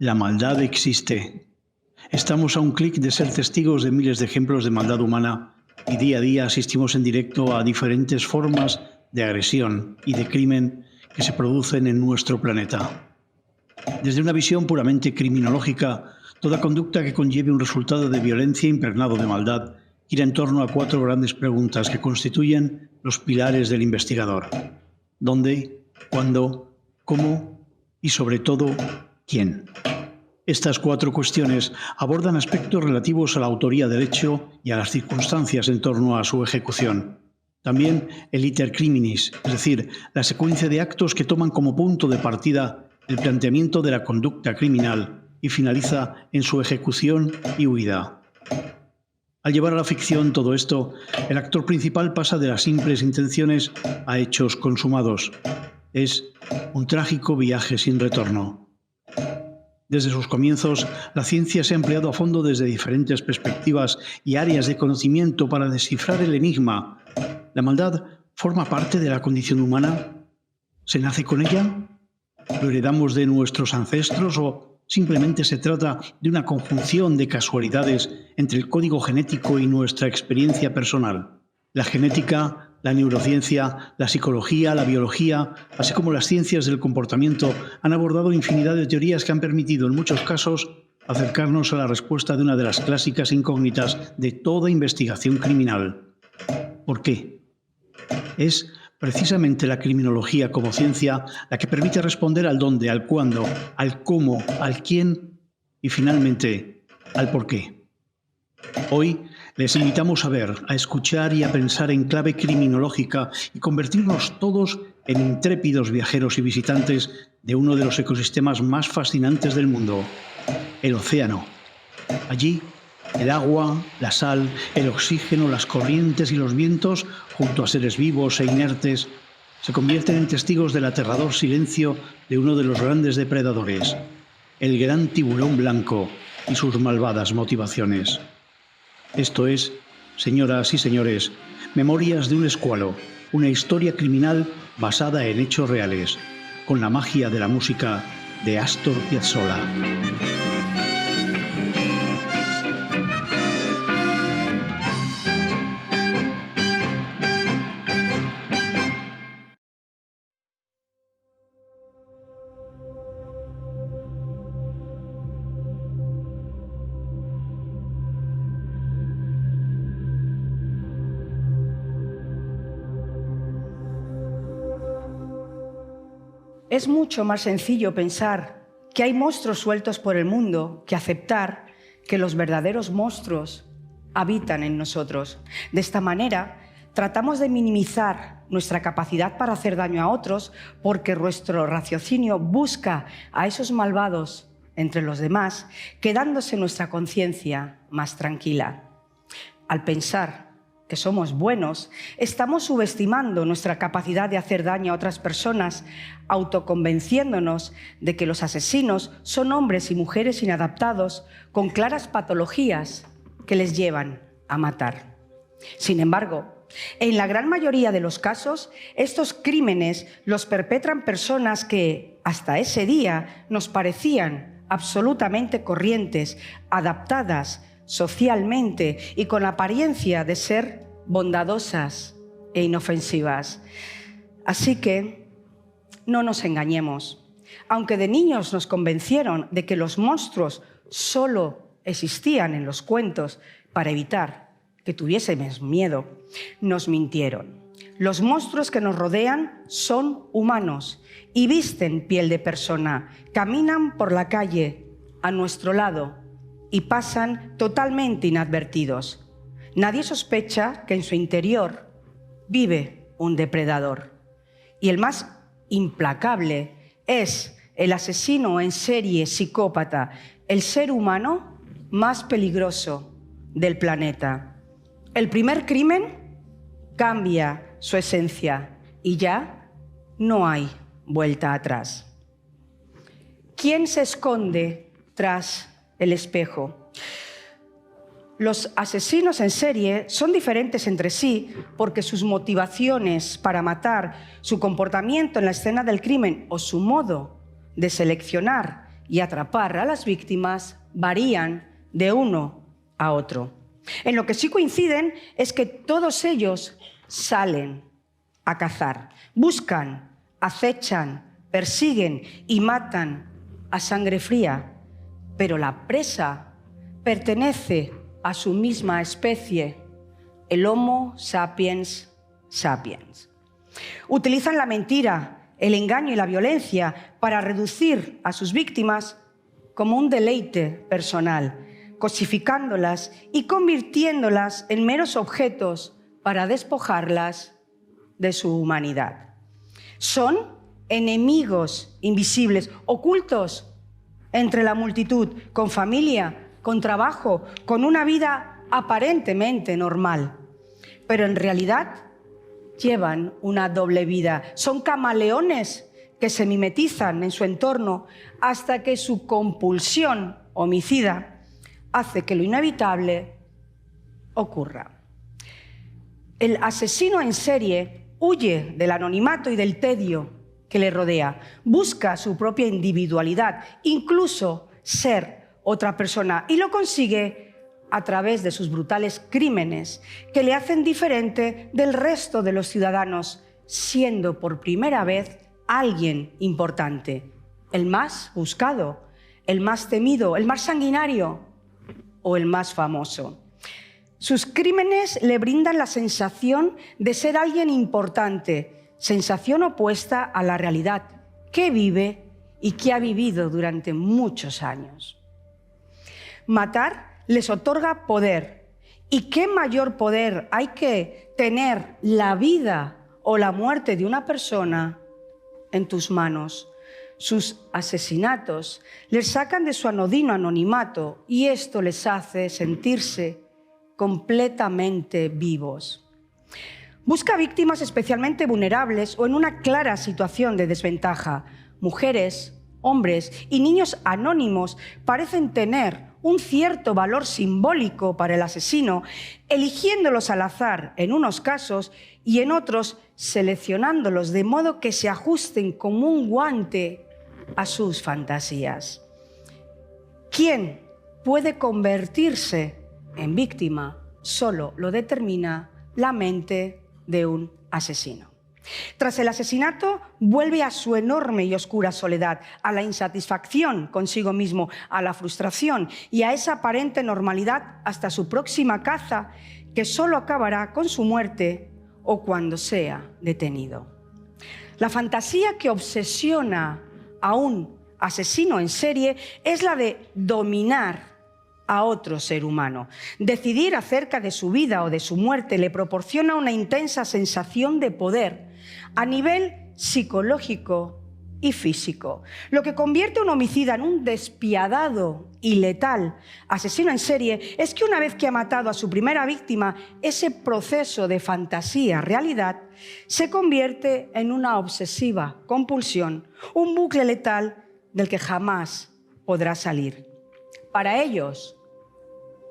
La maldad existe. Estamos a un clic de ser testigos de miles de ejemplos de maldad humana y día a día asistimos en directo a diferentes formas de agresión y de crimen que se producen en nuestro planeta. Desde una visión puramente criminológica, toda conducta que conlleve un resultado de violencia impregnado de maldad gira en torno a 4 grandes preguntas que constituyen los pilares del investigador. ¿Dónde? ¿Cuándo? ¿Cómo? Y sobre todo, ¿quién? Estas 4 cuestiones abordan aspectos relativos a la autoría del hecho y a las circunstancias en torno a su ejecución. También el iter criminis, es decir, la secuencia de actos que toman como punto de partida el planteamiento de la conducta criminal y finaliza en su ejecución y huida. Al llevar a la ficción todo esto, el actor principal pasa de las simples intenciones a hechos consumados. Es un trágico viaje sin retorno. Desde sus comienzos, la ciencia se ha empleado a fondo desde diferentes perspectivas y áreas de conocimiento para descifrar el enigma. ¿La maldad forma parte de la condición humana? ¿Se nace con ella? ¿Lo heredamos de nuestros ancestros o simplemente se trata de una conjunción de casualidades entre el código genético y nuestra experiencia personal? La genética, la neurociencia, la psicología, la biología, así como las ciencias del comportamiento, han abordado infinidad de teorías que han permitido, en muchos casos, acercarnos a la respuesta de una de las clásicas incógnitas de toda investigación criminal. ¿Por qué? Es precisamente la criminología como ciencia la que permite responder al dónde, al cuándo, al cómo, al quién y, finalmente, al por qué. Hoy les invitamos a ver, a escuchar y a pensar en clave criminológica y convertirnos todos en intrépidos viajeros y visitantes de uno de los ecosistemas más fascinantes del mundo, el océano. Allí, el agua, la sal, el oxígeno, las corrientes y los vientos, junto a seres vivos e inertes, se convierten en testigos del aterrador silencio de uno de los grandes depredadores, el gran tiburón blanco y sus malvadas motivaciones. Esto es, señoras y señores, Memorias de un escualo, una historia criminal basada en hechos reales, con la magia de la música de Astor Piazzolla. Es mucho más sencillo pensar que hay monstruos sueltos por el mundo que aceptar que los verdaderos monstruos habitan en nosotros. De esta manera, tratamos de minimizar nuestra capacidad para hacer daño a otros porque nuestro raciocinio busca a esos malvados entre los demás, quedándose nuestra conciencia más tranquila. Al pensar que somos buenos, estamos subestimando nuestra capacidad de hacer daño a otras personas, autoconvenciéndonos de que los asesinos son hombres y mujeres inadaptados con claras patologías que les llevan a matar. Sin embargo, en la gran mayoría de los casos, estos crímenes los perpetran personas que, hasta ese día, nos parecían absolutamente corrientes, adaptadas socialmente y con apariencia de ser bondadosas e inofensivas. Así que no nos engañemos. Aunque de niños nos convencieron de que los monstruos solo existían en los cuentos para evitar que tuviésemos miedo, nos mintieron. Los monstruos que nos rodean son humanos y visten piel de persona, caminan por la calle a nuestro lado y pasan totalmente inadvertidos. Nadie sospecha que en su interior vive un depredador. Y el más implacable es el asesino en serie psicópata, el ser humano más peligroso del planeta. El primer crimen cambia su esencia y ya no hay vuelta atrás. ¿Quién se esconde tras el espejo? Los asesinos en serie son diferentes entre sí porque sus motivaciones para matar, su comportamiento en la escena del crimen o su modo de seleccionar y atrapar a las víctimas varían de uno a otro. En lo que sí coinciden es que todos ellos salen a cazar, buscan, acechan, persiguen y matan a sangre fría, pero la presa pertenece a su misma especie, el Homo sapiens sapiens. Utilizan la mentira, el engaño y la violencia para reducir a sus víctimas como un deleite personal, cosificándolas y convirtiéndolas en meros objetos para despojarlas de su humanidad. Son enemigos invisibles, ocultos entre la multitud, con familia, con trabajo, con una vida aparentemente normal. Pero en realidad llevan una doble vida. Son camaleones que se mimetizan en su entorno hasta que su compulsión homicida hace que lo inevitable ocurra. El asesino en serie huye del anonimato y del tedio que le rodea, busca su propia individualidad, incluso ser otra persona, y lo consigue a través de sus brutales crímenes que le hacen diferente del resto de los ciudadanos, siendo por primera vez alguien importante, el más buscado, el más temido, el más sanguinario o el más famoso. Sus crímenes le brindan la sensación de ser alguien importante, sensación opuesta a la realidad que vive y que ha vivido durante muchos años. Matar les otorga poder. ¿Y qué mayor poder hay que tener la vida o la muerte de una persona en tus manos? Sus asesinatos les sacan de su anodino anonimato y esto les hace sentirse completamente vivos. Busca víctimas especialmente vulnerables o en una clara situación de desventaja. Mujeres, hombres y niños anónimos parecen tener un cierto valor simbólico para el asesino, eligiéndolos al azar en unos casos y en otros seleccionándolos de modo que se ajusten como un guante a sus fantasías. ¿Quién puede convertirse en víctima? Solo lo determina la mente de un asesino. Tras el asesinato, vuelve a su enorme y oscura soledad, a la insatisfacción consigo mismo, a la frustración y a esa aparente normalidad hasta su próxima caza, que solo acabará con su muerte o cuando sea detenido. La fantasía que obsesiona a un asesino en serie es la de dominar a otro ser humano. Decidir acerca de su vida o de su muerte le proporciona una intensa sensación de poder a nivel psicológico y físico, lo que convierte a un homicida en un despiadado y letal asesino en serie es que una vez que ha matado a su primera víctima, ese proceso de fantasía-realidad se convierte en una obsesiva compulsión, un bucle letal del que jamás podrá salir. Para ellos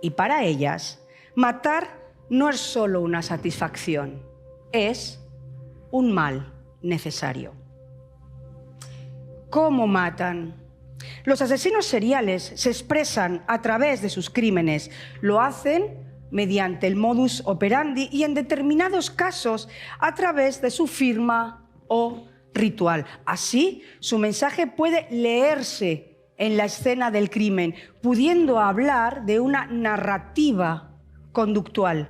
y para ellas, matar no es solo una satisfacción, es un mal necesario. ¿Cómo matan? Los asesinos seriales se expresan a través de sus crímenes. Lo hacen mediante el modus operandi y en determinados casos a través de su firma o ritual. Así, su mensaje puede leerse en la escena del crimen, pudiendo hablar de una narrativa conductual.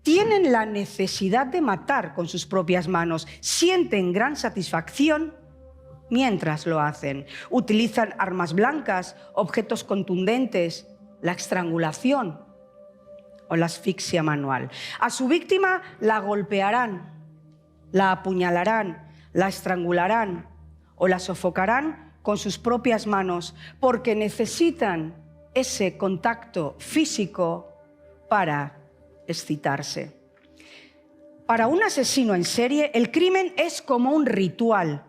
Tienen la necesidad de matar con sus propias manos, sienten gran satisfacción mientras lo hacen. Utilizan armas blancas, objetos contundentes, la estrangulación o la asfixia manual. A su víctima la golpearán, la apuñalarán, la estrangularán o la sofocarán con sus propias manos porque necesitan ese contacto físico para excitarse. Para un asesino en serie, el crimen es como un ritual.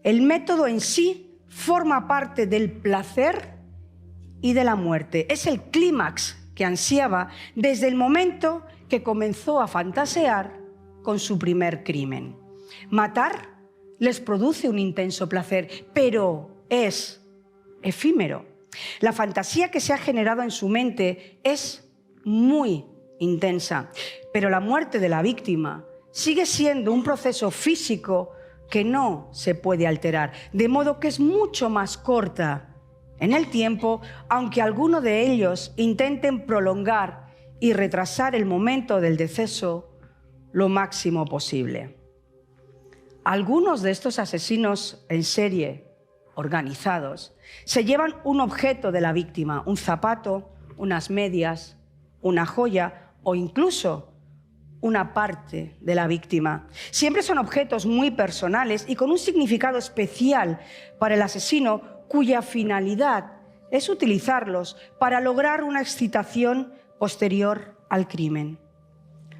El método en sí forma parte del placer y de la muerte. Es el clímax que ansiaba desde el momento que comenzó a fantasear con su primer crimen. Matar les produce un intenso placer, pero es efímero. La fantasía que se ha generado en su mente es muy intensa, pero la muerte de la víctima sigue siendo un proceso físico que no se puede alterar, de modo que es mucho más corta en el tiempo, aunque algunos de ellos intenten prolongar y retrasar el momento del deceso lo máximo posible. Algunos de estos asesinos en serie organizados se llevan un objeto de la víctima, un zapato, unas medias, una joya o incluso una parte de la víctima. Siempre son objetos muy personales y con un significado especial para el asesino, cuya finalidad es utilizarlos para lograr una excitación posterior al crimen.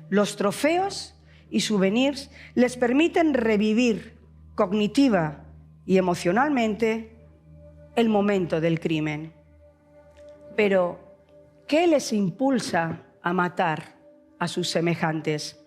Los trofeos y souvenirs les permiten revivir cognitiva y emocionalmente el momento del crimen. Pero, ¿qué les impulsa a matar a sus semejantes?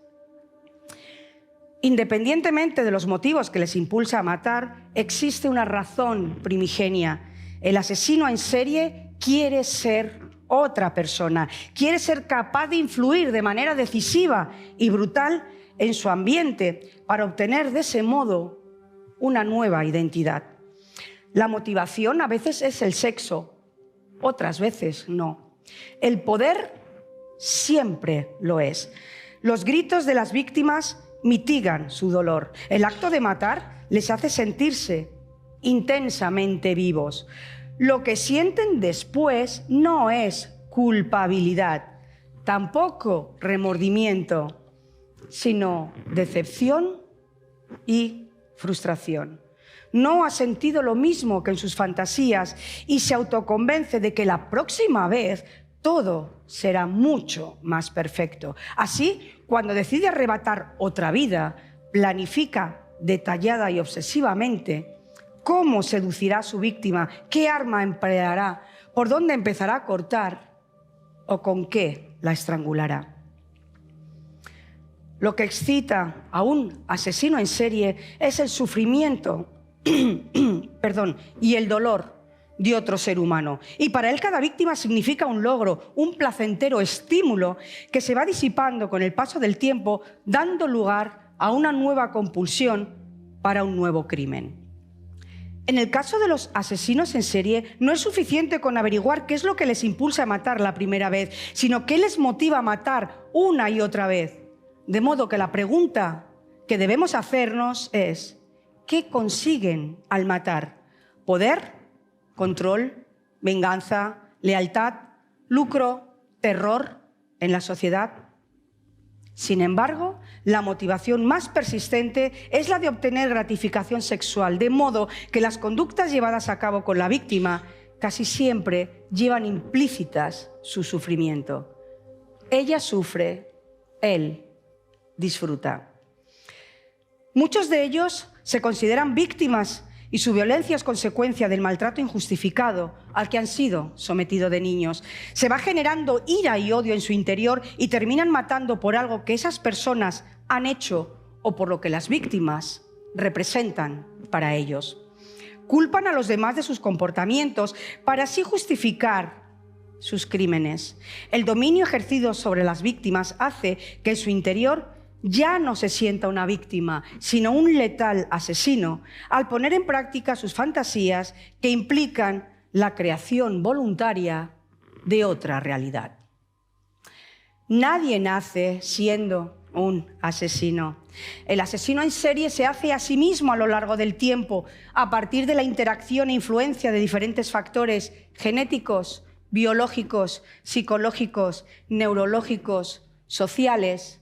Independientemente de los motivos que les impulsa a matar, existe una razón primigenia. El asesino en serie quiere ser otra persona, quiere ser capaz de influir de manera decisiva y brutal en su ambiente para obtener de ese modo una nueva identidad. La motivación a veces es el sexo, otras veces no. El poder siempre lo es. Los gritos de las víctimas mitigan su dolor. El acto de matar les hace sentirse intensamente vivos. Lo que sienten después no es culpabilidad, tampoco remordimiento, sino decepción y frustración. No ha sentido lo mismo que en sus fantasías y se autoconvence de que la próxima vez todo será mucho más perfecto. Así, cuando decide arrebatar otra vida, planifica detallada y obsesivamente cómo seducirá a su víctima, qué arma empleará, por dónde empezará a cortar o con qué la estrangulará. Lo que excita a un asesino en serie es el sufrimiento y el dolor de otro ser humano. Y para él cada víctima significa un logro, un placentero estímulo que se va disipando con el paso del tiempo, dando lugar a una nueva compulsión para un nuevo crimen. En el caso de los asesinos en serie, no es suficiente con averiguar qué es lo que les impulsa a matar la primera vez, sino qué les motiva a matar una y otra vez. De modo que la pregunta que debemos hacernos es: ¿qué consiguen al matar? ¿Poder? ¿Control? ¿Venganza? ¿Lealtad? ¿Lucro? ¿Terror en la sociedad? Sin embargo, la motivación más persistente es la de obtener gratificación sexual, de modo que las conductas llevadas a cabo con la víctima casi siempre llevan implícitas su sufrimiento. Ella sufre, él disfruta. Muchos de ellos se consideran víctimas y su violencia es consecuencia del maltrato injustificado al que han sido sometidos de niños. Se va generando ira y odio en su interior y terminan matando por algo que esas personas han hecho o por lo que las víctimas representan para ellos. Culpan a los demás de sus comportamientos para así justificar sus crímenes. El dominio ejercido sobre las víctimas hace que en su interior ya no se sienta una víctima, sino un letal asesino, al poner en práctica sus fantasías que implican la creación voluntaria de otra realidad. Nadie nace siendo un asesino. El asesino en serie se hace a sí mismo a lo largo del tiempo, a partir de la interacción e influencia de diferentes factores genéticos, biológicos, psicológicos, neurológicos, sociales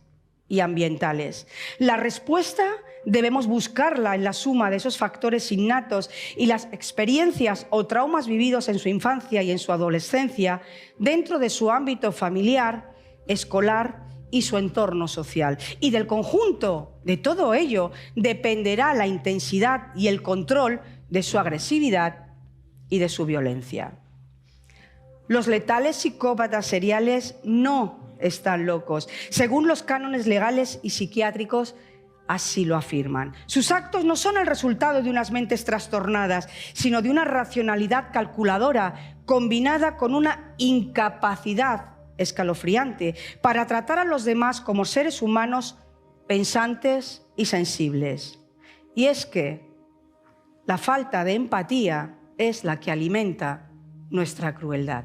y ambientales. La respuesta debemos buscarla en la suma de esos factores innatos y las experiencias o traumas vividos en su infancia y en su adolescencia dentro de su ámbito familiar, escolar y su entorno social. Y del conjunto de todo ello dependerá la intensidad y el control de su agresividad y de su violencia. Los letales psicópatas seriales no están locos. Según los cánones legales y psiquiátricos, así lo afirman. Sus actos no son el resultado de unas mentes trastornadas, sino de una racionalidad calculadora combinada con una incapacidad escalofriante para tratar a los demás como seres humanos pensantes y sensibles. Y es que la falta de empatía es la que alimenta nuestra crueldad.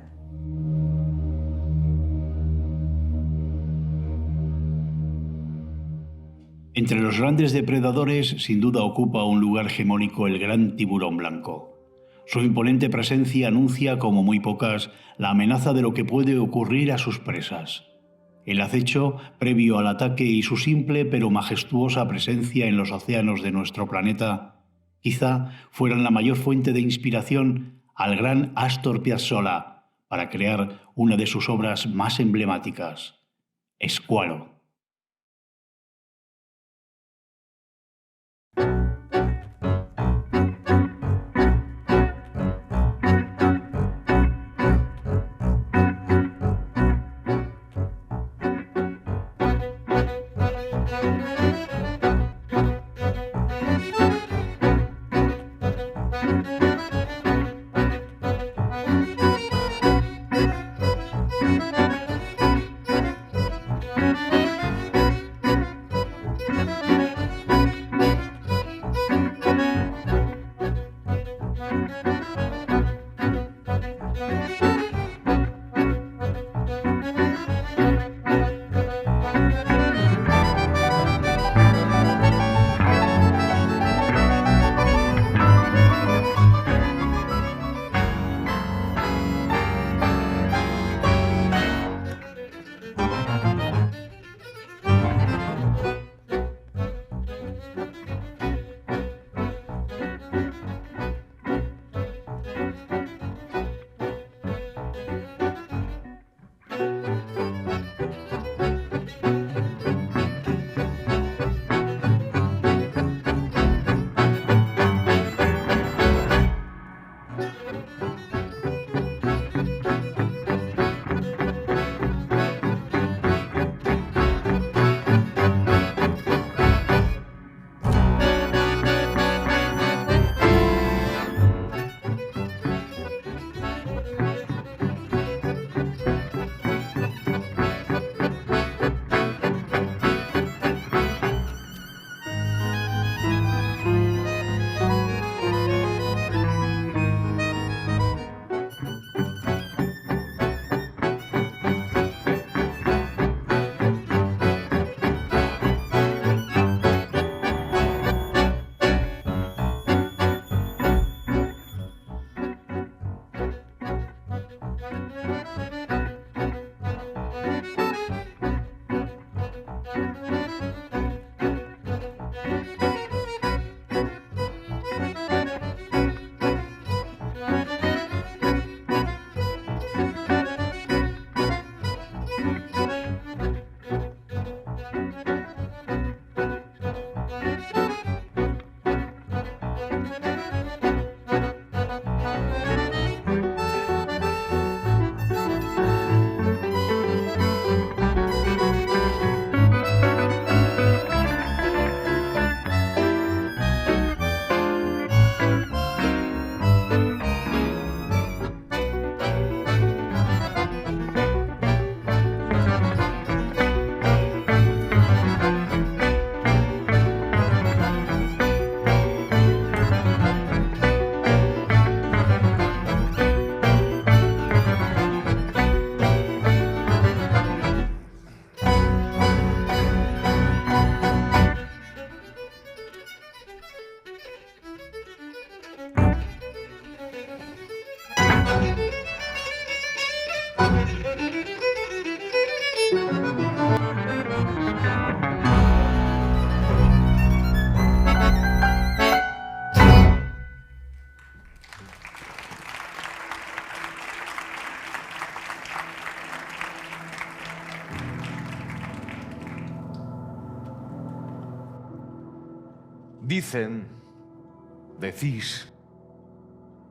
Entre los grandes depredadores, sin duda ocupa un lugar hegemónico el gran tiburón blanco. Su imponente presencia anuncia, como muy pocas, la amenaza de lo que puede ocurrir a sus presas. El acecho previo al ataque y su simple pero majestuosa presencia en los océanos de nuestro planeta quizá fueran la mayor fuente de inspiración al gran Astor Piazzolla para crear una de sus obras más emblemáticas, Squalo.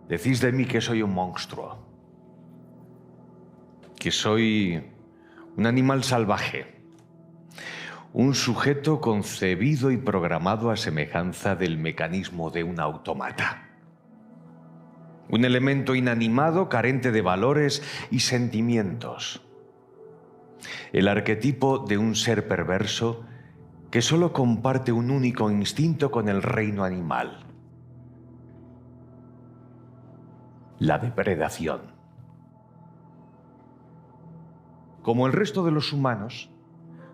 Decís de mí que soy un monstruo, que soy un animal salvaje, Un sujeto concebido y programado a semejanza del mecanismo de un automata. Un elemento inanimado carente de valores y sentimientos. El arquetipo de un ser perverso que solo comparte un único instinto con el reino animal. La depredación. Como el resto de los humanos,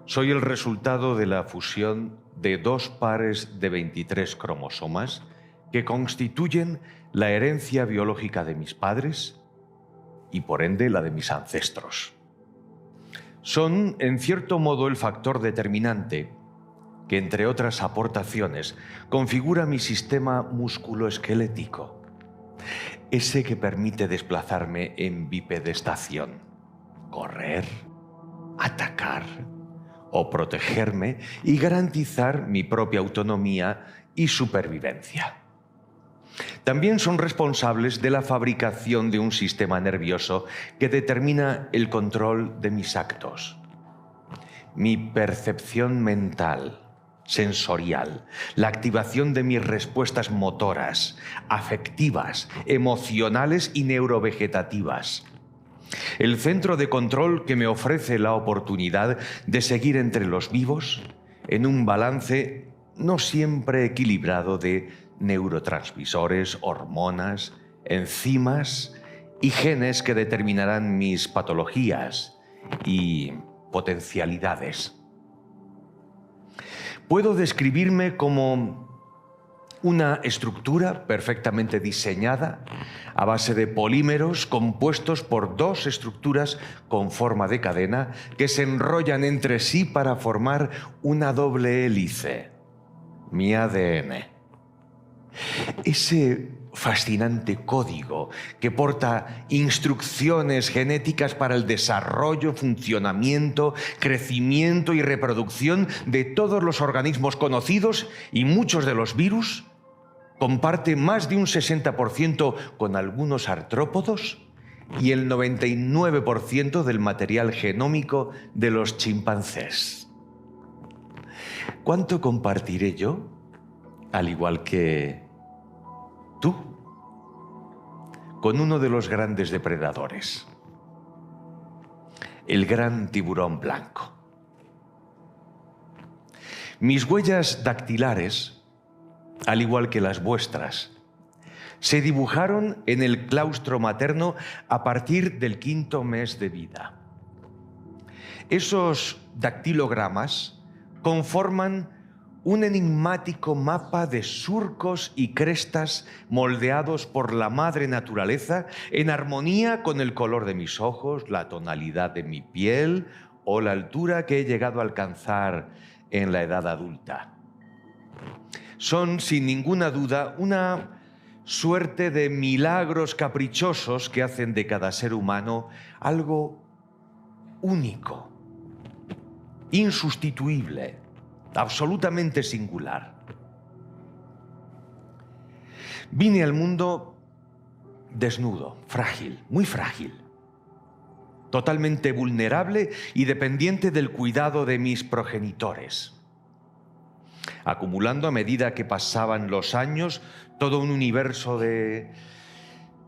soy el resultado de la fusión de 2 pares de 23 cromosomas que constituyen la herencia biológica de mis padres y por ende la de mis ancestros. Son, en cierto modo, el factor determinante que, entre otras aportaciones, configura mi sistema musculoesquelético, ese que permite desplazarme en bipedestación, correr, atacar o protegerme y garantizar mi propia autonomía y supervivencia. También son responsables de la fabricación de un sistema nervioso que determina el control de mis actos. Mi percepción mental, sensorial, la activación de mis respuestas motoras, afectivas, emocionales y neurovegetativas. El centro de control que me ofrece la oportunidad de seguir entre los vivos en un balance no siempre equilibrado de neurotransmisores, hormonas, enzimas y genes que determinarán mis patologías y potencialidades. Puedo describirme como una estructura perfectamente diseñada a base de polímeros compuestos por 2 estructuras con forma de cadena que se enrollan entre sí para formar una doble hélice, mi ADN. Ese fascinante código que porta instrucciones genéticas para el desarrollo, funcionamiento, crecimiento y reproducción de todos los organismos conocidos y muchos de los virus, comparte más de un 60% con algunos artrópodos y el 99% del material genómico de los chimpancés. ¿Cuánto compartiré yo, al igual que tú, con uno de los grandes depredadores, el gran tiburón blanco? Mis huellas dactilares, al igual que las vuestras, se dibujaron en el claustro materno a partir del 5º mes de vida. Esos dactilogramas conforman un enigmático mapa de surcos y crestas moldeados por la madre naturaleza en armonía con el color de mis ojos, la tonalidad de mi piel o la altura que he llegado a alcanzar en la edad adulta. Son, sin ninguna duda, una suerte de milagros caprichosos que hacen de cada ser humano algo único, insustituible, absolutamente singular. Vine al mundo desnudo, frágil, muy frágil, totalmente vulnerable y dependiente del cuidado de mis progenitores, acumulando a medida que pasaban los años todo un universo de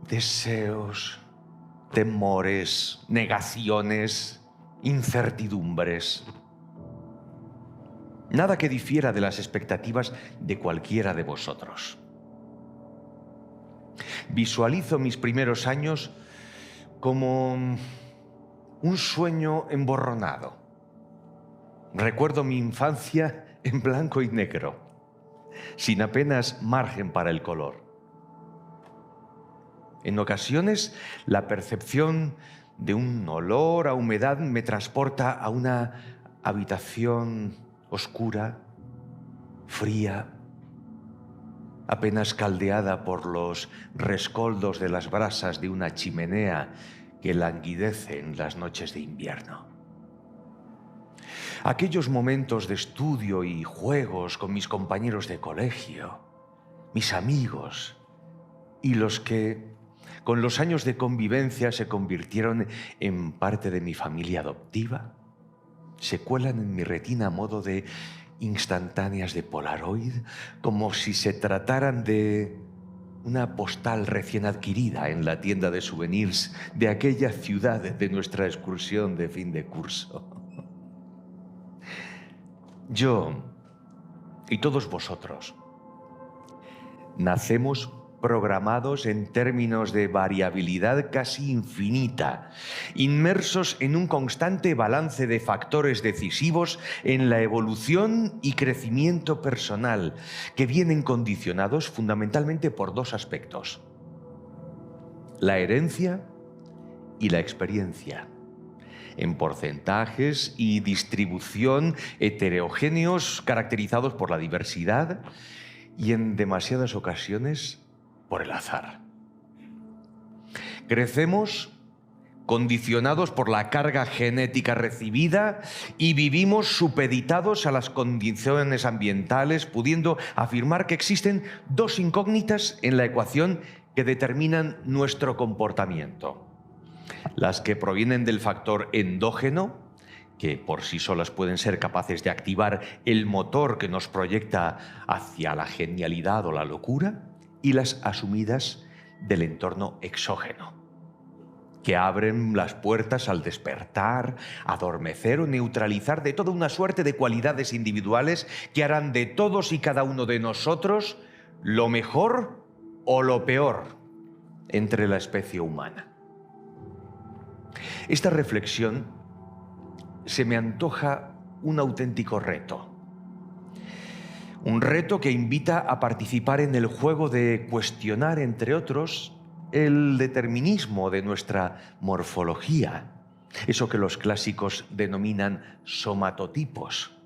deseos, temores, negaciones, incertidumbres. Nada que difiera de las expectativas de cualquiera de vosotros. Visualizo mis primeros años como un sueño emborronado. Recuerdo mi infancia en blanco y negro, sin apenas margen para el color. En ocasiones, la percepción de un olor a humedad me transporta a una habitación oscura, fría, apenas caldeada por los rescoldos de las brasas de una chimenea que languidece en las noches de invierno. Aquellos momentos de estudio y juegos con mis compañeros de colegio, mis amigos, y los que con los años de convivencia se convirtieron en parte de mi familia adoptiva, se cuelan en mi retina a modo de instantáneas de Polaroid, como si se trataran de una postal recién adquirida en la tienda de souvenirs de aquella ciudad de nuestra excursión de fin de curso. Yo y todos vosotros nacemos programados en términos de variabilidad casi infinita, inmersos en un constante balance de factores decisivos en la evolución y crecimiento personal, que vienen condicionados fundamentalmente por dos aspectos: la herencia y la experiencia, en porcentajes y distribución heterogéneos caracterizados por la diversidad y en demasiadas ocasiones por el azar. Crecemos condicionados por la carga genética recibida y vivimos supeditados a las condiciones ambientales, pudiendo afirmar que existen dos incógnitas en la ecuación que determinan nuestro comportamiento: las que provienen del factor endógeno, que por sí solas pueden ser capaces de activar el motor que nos proyecta hacia la genialidad o la locura, y las asumidas del entorno exógeno, que abren las puertas al despertar, adormecer o neutralizar de toda una suerte de cualidades individuales que harán de todos y cada uno de nosotros lo mejor o lo peor entre la especie humana. Esta reflexión se me antoja un auténtico reto. Un reto que invita a participar en el juego de cuestionar, entre otros, el determinismo de nuestra morfología, eso que los clásicos denominan somatotipos,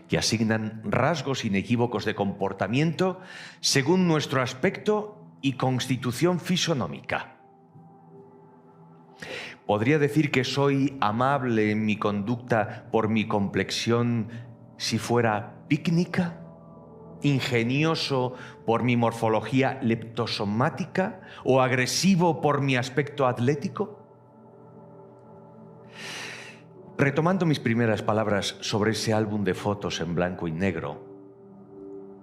que asignan rasgos inequívocos de comportamiento según nuestro aspecto y constitución fisonómica. ¿Podría decir que soy amable en mi conducta por mi complexión si fuera pícnica? ¿Ingenioso por mi morfología leptosomática? ¿O agresivo por mi aspecto atlético? Retomando mis primeras palabras sobre ese álbum de fotos en blanco y negro,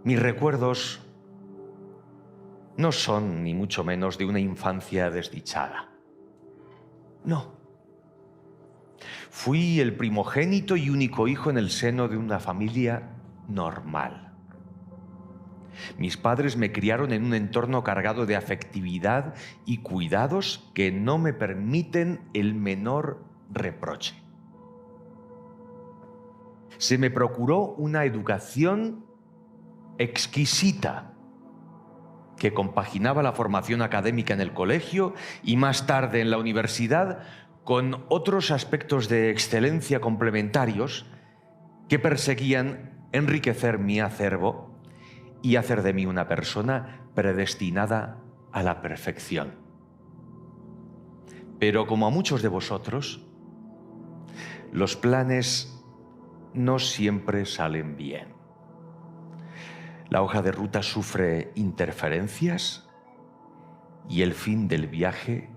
mis recuerdos no son ni mucho menos de una infancia desdichada. No. Fui el primogénito y único hijo en el seno de una familia normal. Mis padres me criaron en un entorno cargado de afectividad y cuidados que no me permiten el menor reproche. Se me procuró una educación exquisita que compaginaba la formación académica en el colegio y más tarde en la universidad con otros aspectos de excelencia complementarios que perseguían enriquecer mi acervo y hacer de mí una persona predestinada a la perfección. Pero como a muchos de vosotros, los planes no siempre salen bien. La hoja de ruta sufre interferencias y el fin del viaje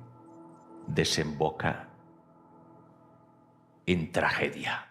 desemboca en tragedia.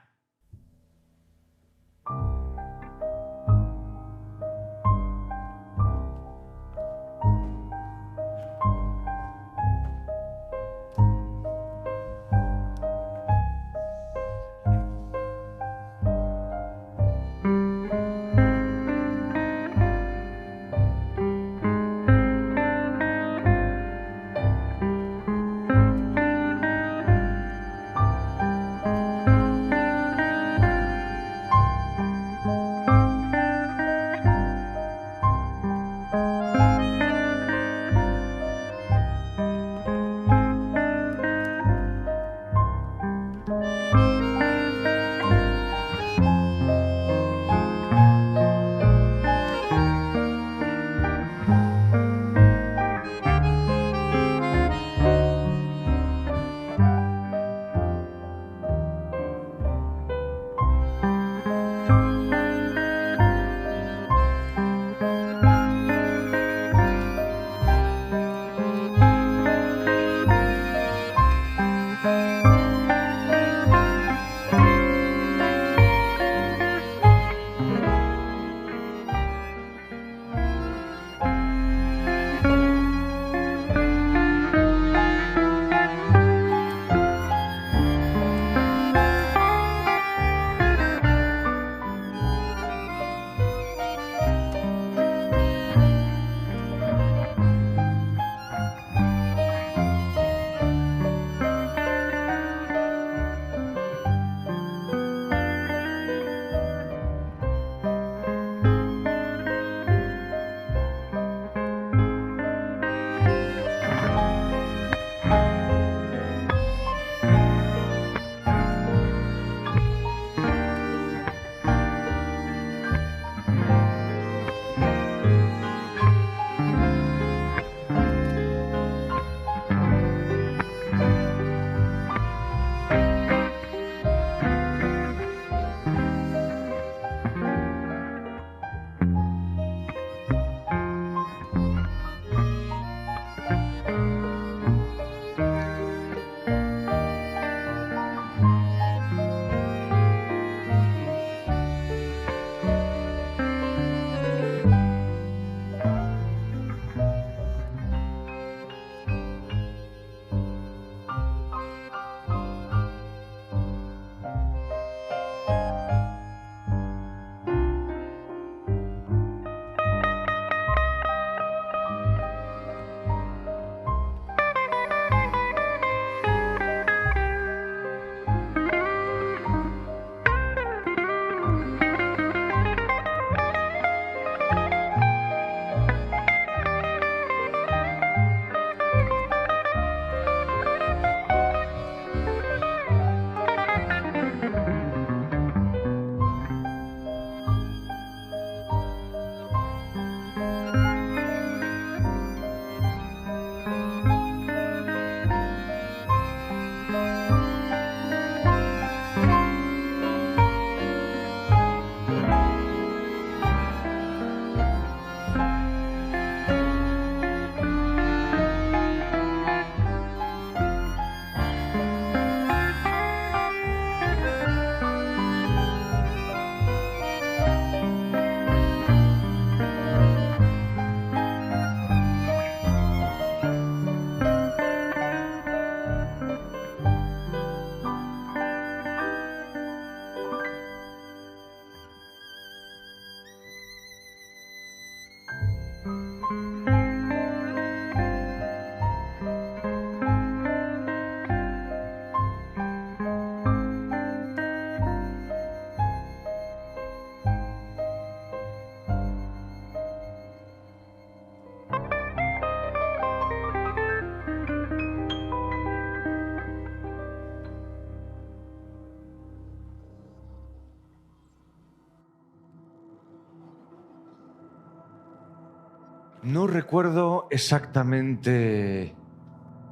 No recuerdo exactamente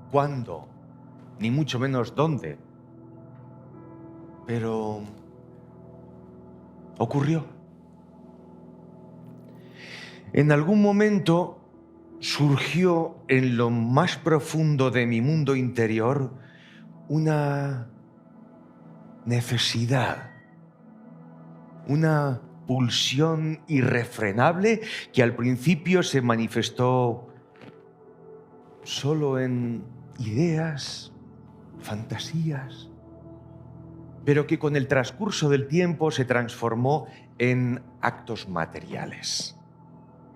cuándo, ni mucho menos dónde, pero ocurrió. En algún momento surgió en lo más profundo de mi mundo interior una necesidad, una pulsión irrefrenable que al principio se manifestó solo en ideas, fantasías, pero que con el transcurso del tiempo se transformó en actos materiales,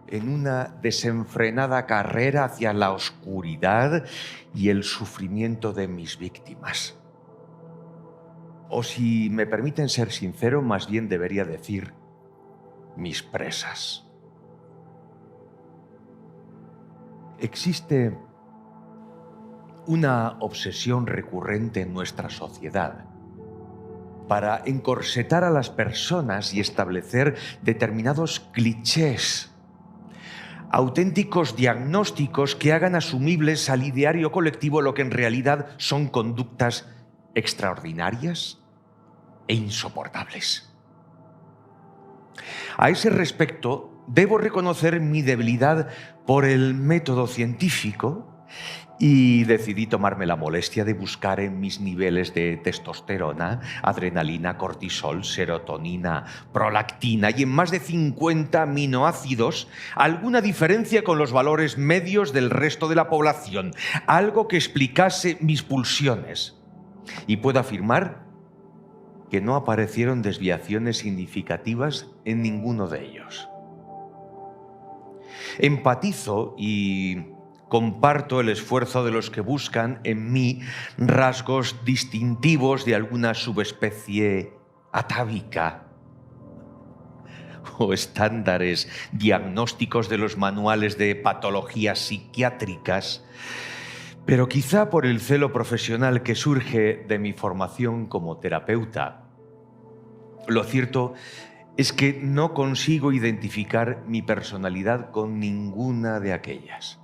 en una desenfrenada carrera hacia la oscuridad y el sufrimiento de mis víctimas. O si me permiten ser sincero, más bien debería decir mis presas. Existe una obsesión recurrente en nuestra sociedad para encorsetar a las personas y establecer determinados clichés, auténticos diagnósticos que hagan asumibles al ideario colectivo lo que en realidad son conductas extraordinarias e insoportables. A ese respecto, debo reconocer mi debilidad por el método científico y decidí tomarme la molestia de buscar en mis niveles de testosterona, adrenalina, cortisol, serotonina, prolactina y en más de 50 aminoácidos alguna diferencia con los valores medios del resto de la población, algo que explicase mis pulsiones. Y puedo afirmar que no aparecieron desviaciones significativas en ninguno de ellos. Empatizo y comparto el esfuerzo de los que buscan en mí rasgos distintivos de alguna subespecie atávica o estándares diagnósticos de los manuales de patologías psiquiátricas, pero quizá por el celo profesional que surge de mi formación como terapeuta. Lo cierto es que no consigo identificar mi personalidad con ninguna de aquellas.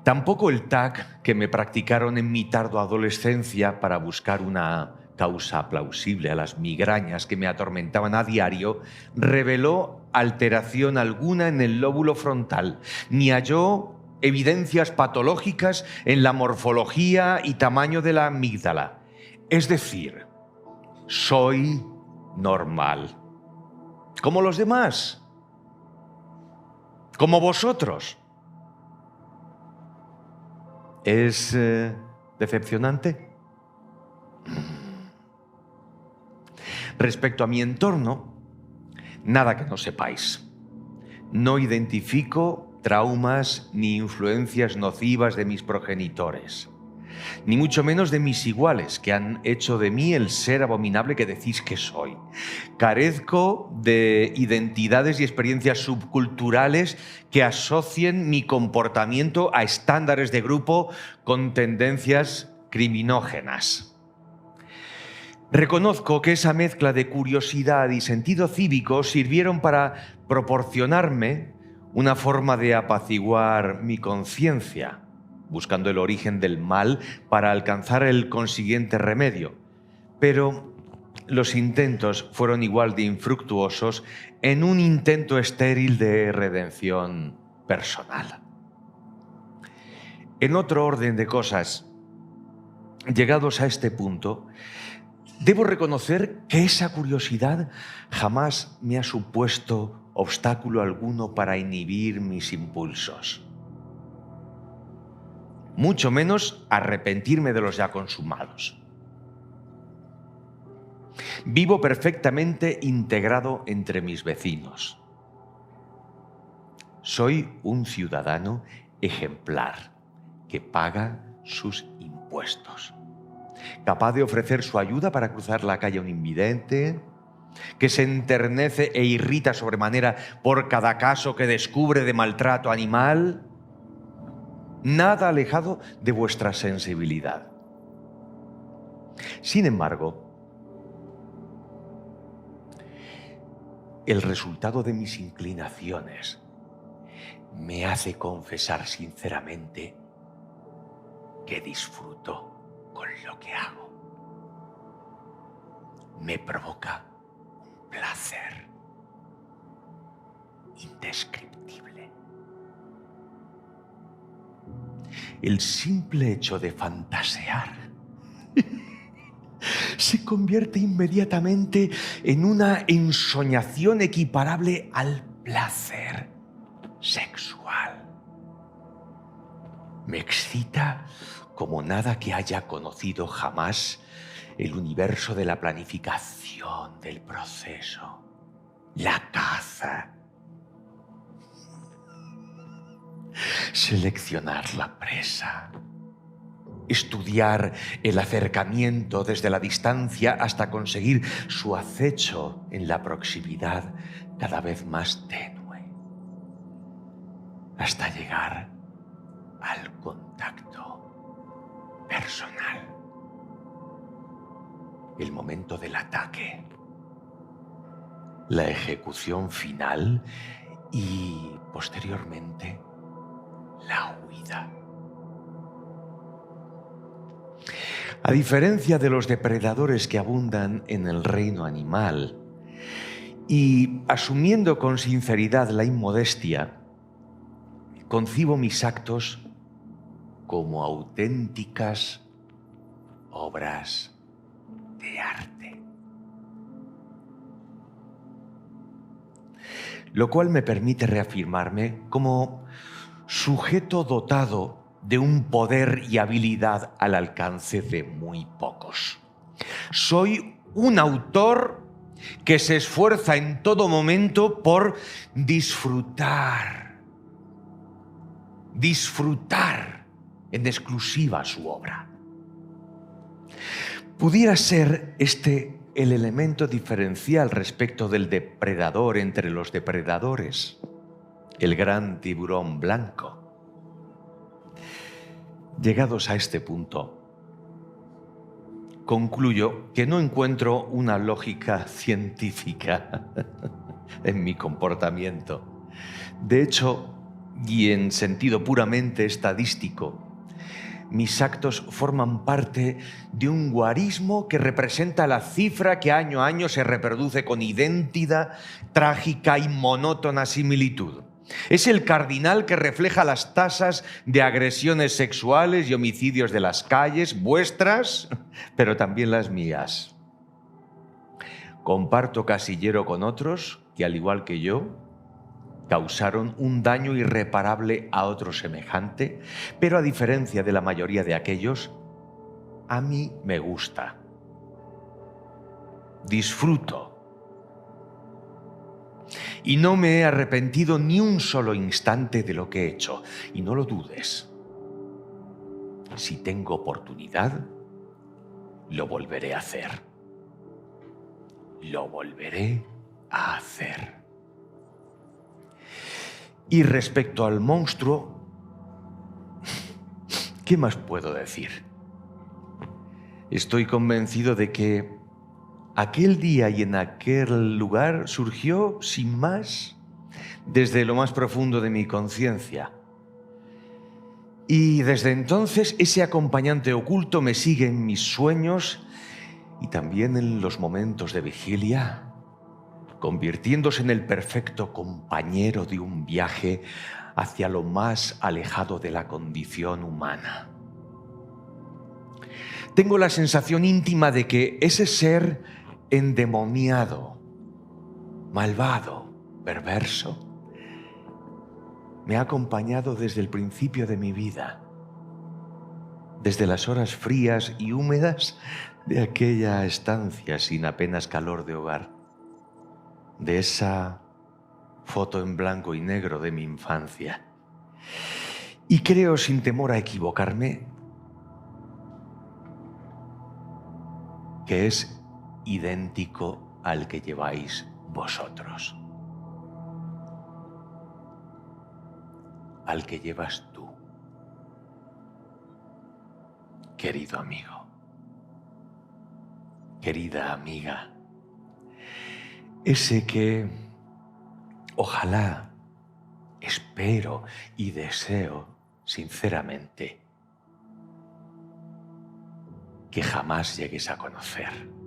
Tampoco el TAC que me practicaron en mi tardoadolescencia para buscar una causa plausible a las migrañas que me atormentaban a diario reveló alteración alguna en el lóbulo frontal, ni halló evidencias patológicas en la morfología y tamaño de la amígdala. Es decir, soy normal, como los demás, como vosotros. ¿Es decepcionante? Respecto a mi entorno, nada que no sepáis. No identifico traumas ni influencias nocivas de mis progenitores, ni mucho menos de mis iguales, que han hecho de mí el ser abominable que decís que soy. Carezco de identidades y experiencias subculturales que asocien mi comportamiento a estándares de grupo con tendencias criminógenas. Reconozco que esa mezcla de curiosidad y sentido cívico sirvieron para proporcionarme una forma de apaciguar mi conciencia, buscando el origen del mal para alcanzar el consiguiente remedio. Pero los intentos fueron igual de infructuosos en un intento estéril de redención personal. En otro orden de cosas, llegados a este punto, debo reconocer que esa curiosidad jamás me ha supuesto obstáculo alguno para inhibir mis impulsos. Mucho menos arrepentirme de los ya consumados. Vivo perfectamente integrado entre mis vecinos. Soy un ciudadano ejemplar que paga sus impuestos, capaz de ofrecer su ayuda para cruzar la calle a un invidente, que se enternece e irrita sobremanera por cada caso que descubre de maltrato animal, nada alejado de vuestra sensibilidad. Sin embargo, el resultado de mis inclinaciones me hace confesar sinceramente que disfruto con lo que hago. Me provoca un placer indescriptible. El simple hecho de fantasear se convierte inmediatamente en una ensoñación equiparable al placer sexual. Me excita como nada que haya conocido jamás el universo de la planificación del proceso, la caza, seleccionar la presa, estudiar el acercamiento desde la distancia hasta conseguir su acecho en la proximidad cada vez más tenue, hasta llegar al contacto personal. El momento del ataque, la ejecución final y, posteriormente, la huida. A diferencia de los depredadores que abundan en el reino animal, y asumiendo con sinceridad la inmodestia, concibo mis actos como auténticas obras de arte. Lo cual me permite reafirmarme como sujeto dotado de un poder y habilidad al alcance de muy pocos. Soy un autor que se esfuerza en todo momento por disfrutar en exclusiva su obra. Pudiera ser este el elemento diferencial respecto del depredador entre los depredadores, el gran tiburón blanco. Llegados a este punto, concluyo que no encuentro una lógica científica en mi comportamiento. De hecho, y en sentido puramente estadístico, mis actos forman parte de un guarismo que representa la cifra que año a año se reproduce con idéntica, trágica y monótona similitud. Es el cardinal que refleja las tasas de agresiones sexuales y homicidios de las calles, vuestras, pero también las mías. Comparto casillero con otros que, al igual que yo, causaron un daño irreparable a otro semejante, pero a diferencia de la mayoría de aquellos, a mí me gusta. Disfruto. Y no me he arrepentido ni un solo instante de lo que he hecho. Y no lo dudes. Si tengo oportunidad, lo volveré a hacer. Lo volveré a hacer. Y respecto al monstruo, ¿qué más puedo decir? Estoy convencido de que aquel día y en aquel lugar surgió, sin más, desde lo más profundo de mi conciencia. Y desde entonces ese acompañante oculto me sigue en mis sueños y también en los momentos de vigilia, convirtiéndose en el perfecto compañero de un viaje hacia lo más alejado de la condición humana. Tengo la sensación íntima de que ese ser endemoniado, malvado, perverso, me ha acompañado desde el principio de mi vida, desde las horas frías y húmedas de aquella estancia sin apenas calor de hogar, de esa foto en blanco y negro de mi infancia. Y creo, sin temor a equivocarme, que es idéntico al que lleváis vosotros, al que llevas tú, querido amigo, querida amiga, ese que Ojalá, espero y deseo sinceramente que jamás llegues a conocer.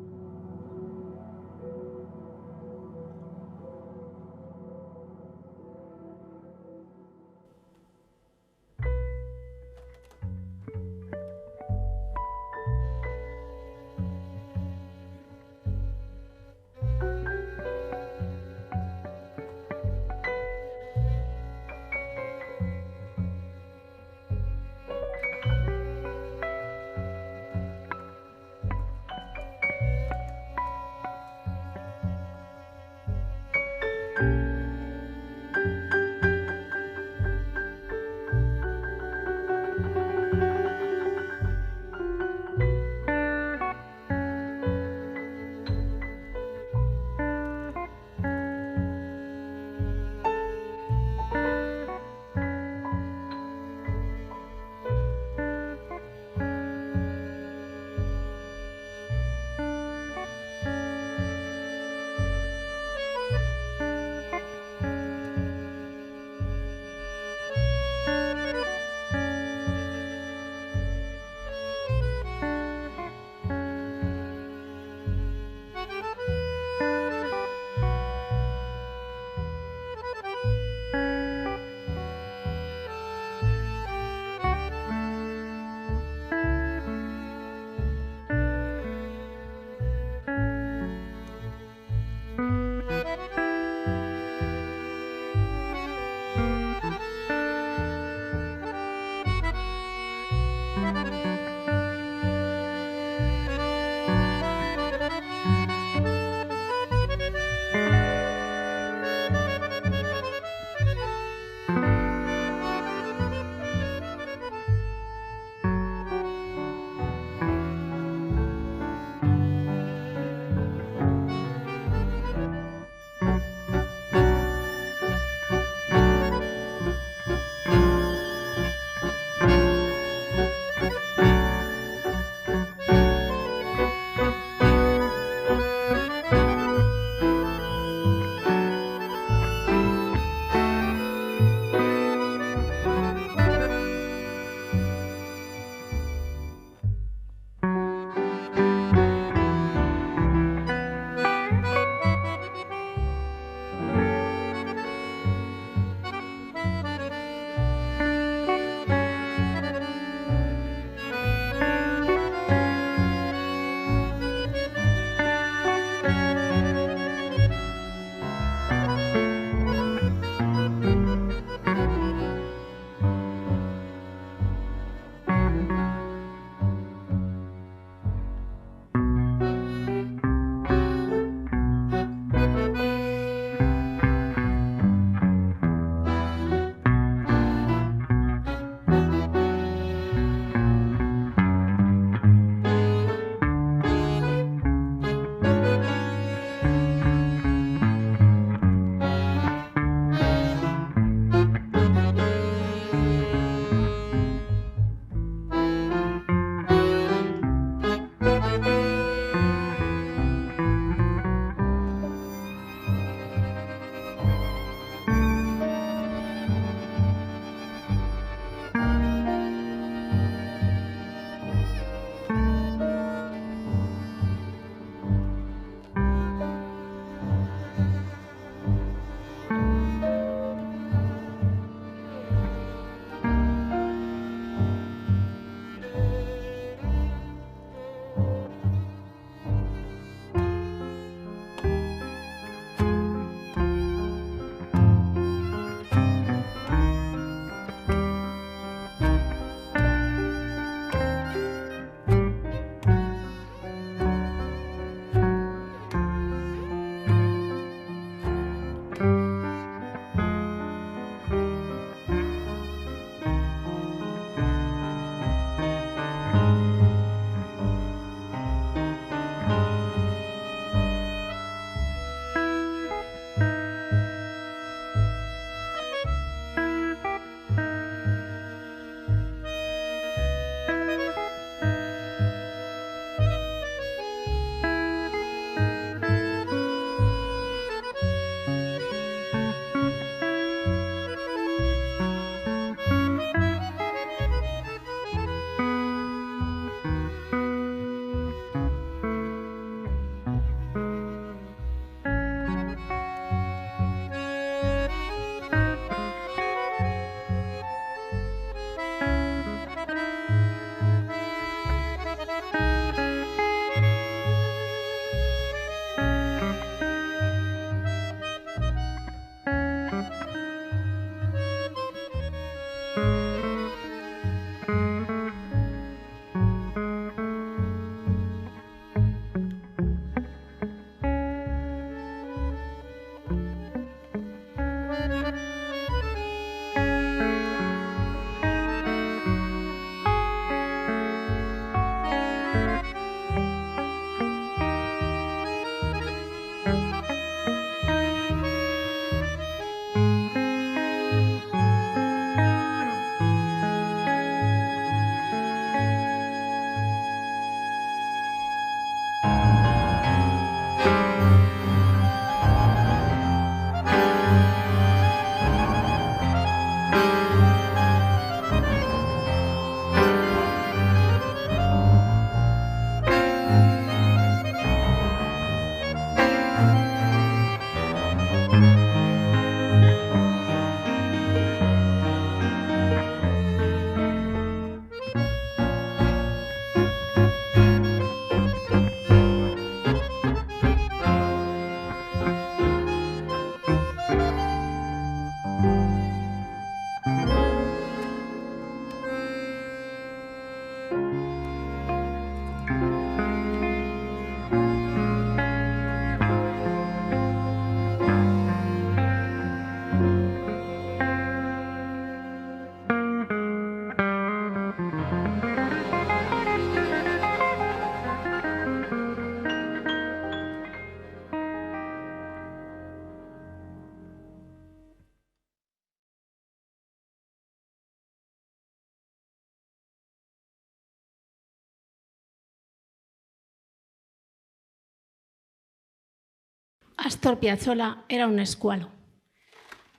Astor Piazzolla era un escualo.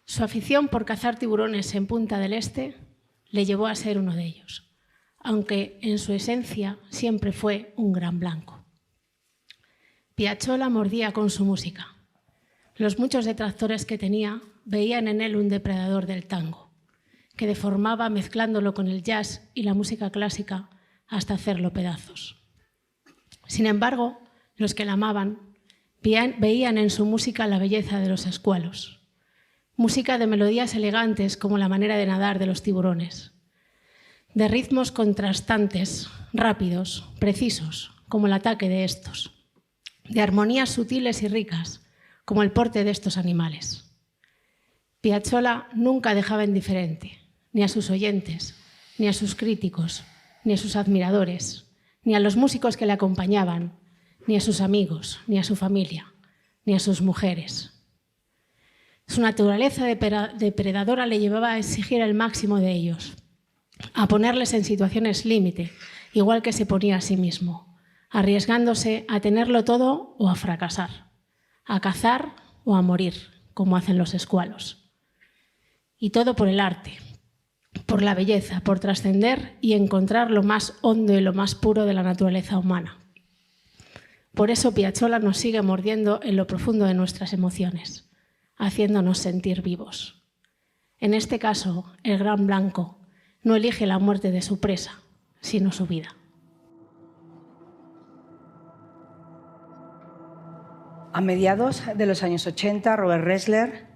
Su afición por cazar tiburones en Punta del Este le llevó a ser uno de ellos, aunque en su esencia siempre fue un gran blanco. Piazzolla mordía con su música. Los muchos detractores que tenía veían en él un depredador del tango, que deformaba mezclándolo con el jazz y la música clásica hasta hacerlo pedazos. Sin embargo, los que la amaban veían en su música la belleza de los escualos, música de melodías elegantes como la manera de nadar de los tiburones, de ritmos contrastantes, rápidos, precisos, como el ataque de estos, de armonías sutiles y ricas, como el porte de estos animales. Piazzolla nunca dejaba indiferente, ni a sus oyentes, ni a sus críticos, ni a sus admiradores, ni a los músicos que le acompañaban, ni a sus amigos, ni a su familia, ni a sus mujeres. Su naturaleza depredadora le llevaba a exigir el máximo de ellos, a ponerles en situaciones límite, igual que se ponía a sí mismo, arriesgándose a tenerlo todo o a fracasar, a cazar o a morir, como hacen los escualos. Y todo por el arte, por la belleza, por trascender y encontrar lo más hondo y lo más puro de la naturaleza humana. Por eso Piazzolla nos sigue mordiendo en lo profundo de nuestras emociones, haciéndonos sentir vivos. En este caso, el gran blanco no elige la muerte de su presa, sino su vida. A mediados de los años 80, Robert Ressler,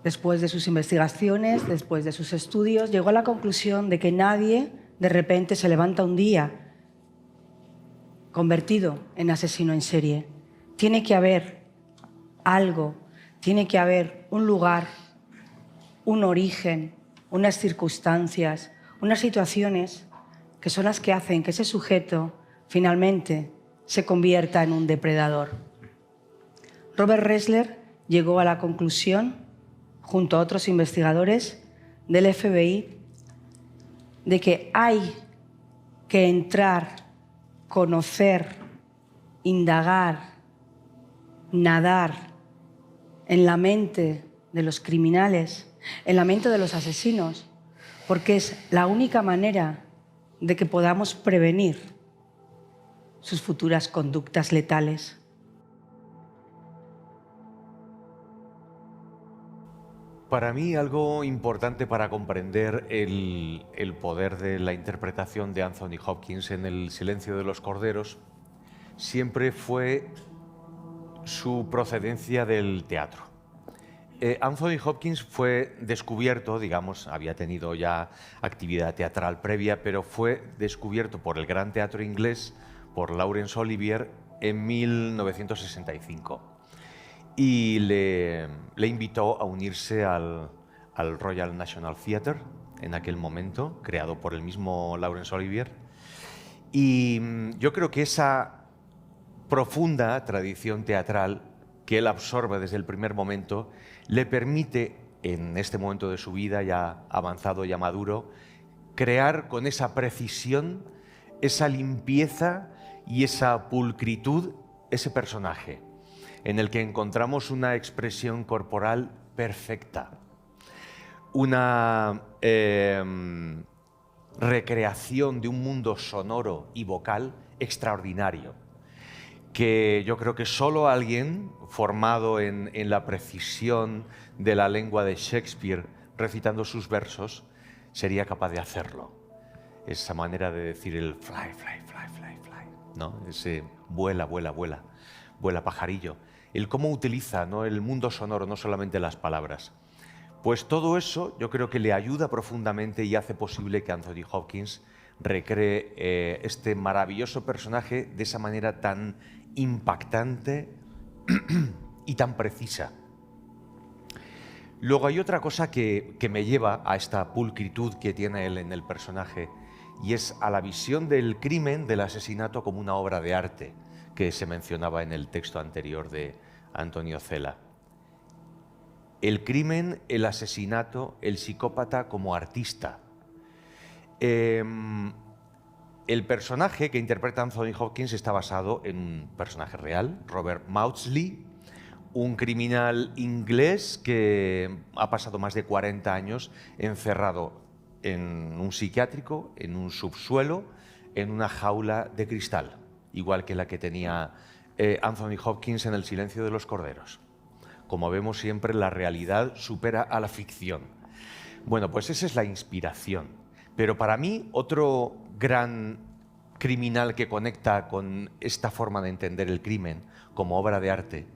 después de sus investigaciones, después de sus estudios, llegó a la conclusión de que nadie de repente se levanta un día convertido en asesino en serie. Tiene que haber algo, tiene que haber un lugar, un origen, unas circunstancias, unas situaciones que son las que hacen que ese sujeto finalmente se convierta en un depredador. Robert Ressler llegó a la conclusión, junto a otros investigadores del FBI, de que hay que entrar, conocer, indagar, nadar en la mente de los criminales, en la mente de los asesinos, porque es la única manera de que podamos prevenir sus futuras conductas letales. Para mí, algo importante para comprender el poder de la interpretación de Anthony Hopkins en El silencio de los corderos siempre fue su procedencia del teatro. Anthony Hopkins fue descubierto, digamos, había tenido ya actividad teatral previa, pero fue descubierto por el Gran Teatro Inglés, por Laurence Olivier, en 1965. Y le invitó a unirse al Royal National Theatre en aquel momento, creado por el mismo Laurence Olivier. Y yo creo que esa profunda tradición teatral que él absorbe desde el primer momento le permite, en este momento de su vida ya avanzado, ya maduro, crear con esa precisión, esa limpieza y esa pulcritud ese personaje, en el que encontramos una expresión corporal perfecta, una recreación de un mundo sonoro y vocal extraordinario, que yo creo que solo alguien formado en la precisión de la lengua de Shakespeare, recitando sus versos, sería capaz de hacerlo. Esa manera de decir el fly, fly, fly, fly, fly, ¿no? Ese vuela, vuela, vuela, vuela pajarillo. El cómo utiliza, ¿no?, el mundo sonoro, no solamente las palabras. Pues todo eso yo creo que le ayuda profundamente y hace posible que Anthony Hopkins recree este maravilloso personaje de esa manera tan impactante y tan precisa. Luego hay otra cosa que me lleva a esta pulcritud que tiene él en el personaje, y es a la visión del crimen, del asesinato, como una obra de arte que se mencionaba en el texto anterior de Antonio Cela. El crimen, el asesinato, el psicópata como artista. El personaje que interpreta Anthony Hopkins está basado en un personaje real, Robert Maudsley, un criminal inglés que ha pasado más de 40 años encerrado en un psiquiátrico, en un subsuelo, en una jaula de cristal, igual que la que tenía Anthony Hopkins en El silencio de los corderos. Como vemos siempre, la realidad supera a la ficción. Bueno, pues esa es la inspiración. Pero para mí, otro gran criminal que conecta con esta forma de entender el crimen como obra de arte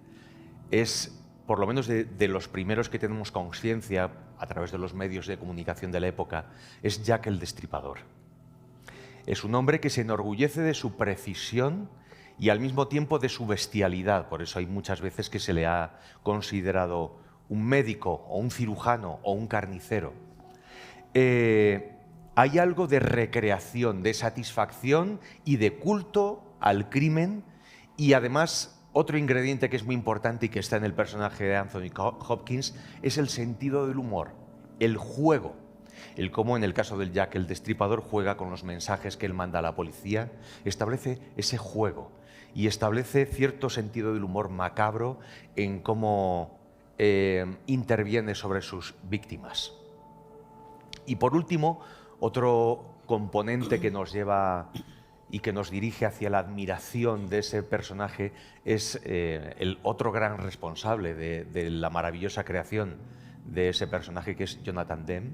es, por lo menos de los primeros que tenemos conciencia a través de los medios de comunicación de la época, es Jack el Destripador. Es un hombre que se enorgullece de su precisión y al mismo tiempo de su bestialidad. Por eso hay muchas veces que se le ha considerado un médico o un cirujano o un carnicero. Hay algo de recreación, de satisfacción y de culto al crimen, y además otro ingrediente que es muy importante y que está en el personaje de Anthony Hopkins es el sentido del humor, el juego. El cómo en el caso del Jack el Destripador juega con los mensajes que él manda a la policía, establece ese juego y establece cierto sentido del humor macabro en cómo interviene sobre sus víctimas. Y por último, otro componente que nos lleva y que nos dirige hacia la admiración de ese personaje es el otro gran responsable de la maravillosa creación de ese personaje, que es Jonathan Demme,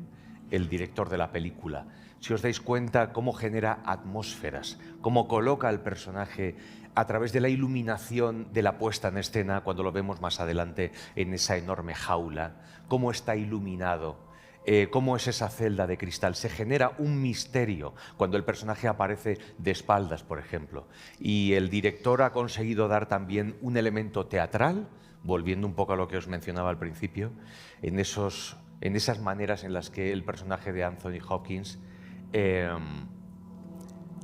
el director de la película. Si os dais cuenta cómo genera atmósferas, cómo coloca al personaje a través de la iluminación de la puesta en escena, cuando lo vemos más adelante en esa enorme jaula, cómo está iluminado, cómo es esa celda de cristal. Se genera un misterio cuando el personaje aparece de espaldas, por ejemplo. Y el director ha conseguido dar también un elemento teatral, volviendo un poco a lo que os mencionaba al principio, en esas maneras en las que el personaje de Anthony Hopkins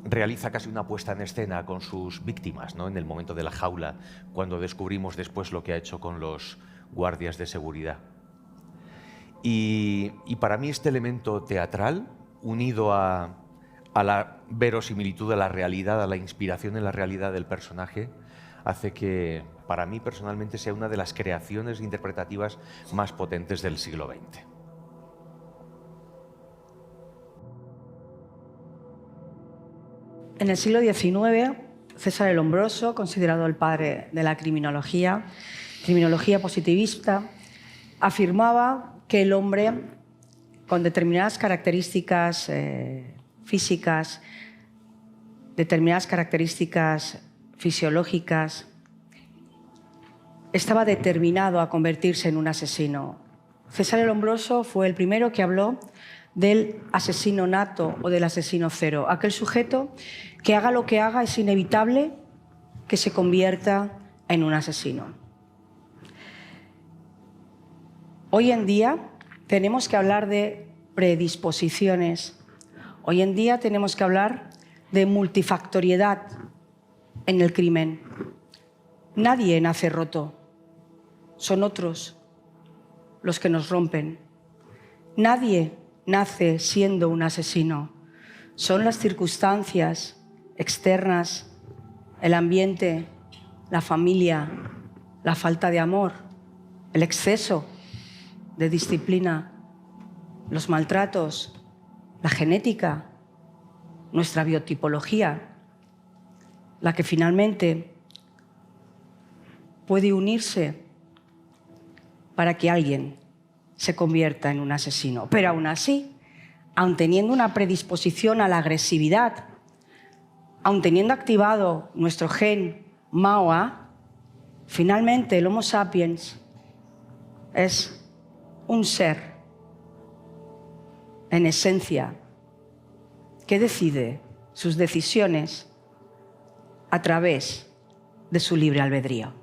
realiza casi una puesta en escena con sus víctimas, ¿no? En el momento de la jaula, cuando descubrimos después lo que ha hecho con los guardias de seguridad. Y para mí este elemento teatral, unido a la verosimilitud de la realidad, a la inspiración en la realidad del personaje, hace que para mí personalmente sea una de las creaciones interpretativas más potentes del siglo XX. En el siglo XIX, César el Hombroso, considerado el padre de la criminología positivista, afirmaba que el hombre, con determinadas características físicas, determinadas características fisiológicas, estaba determinado a convertirse en un asesino. César el Hombroso fue el primero que habló del asesino nato o del asesino cero, aquel sujeto que haga lo que haga es inevitable que se convierta en un asesino. Hoy en día tenemos que hablar de predisposiciones. Hoy en día tenemos que hablar de multifactoriedad en el crimen. Nadie nace roto. Son otros los que nos rompen. Nadie nace siendo un asesino. Son las circunstancias externas, el ambiente, la familia, la falta de amor, el exceso de disciplina, los maltratos, la genética, nuestra biotipología, la que finalmente puede unirse para que alguien se convierta en un asesino. Pero aún así, aun teniendo una predisposición a la agresividad, aun teniendo activado nuestro gen MAOA, finalmente el Homo sapiens es un ser, en esencia, que decide sus decisiones a través de su libre albedrío.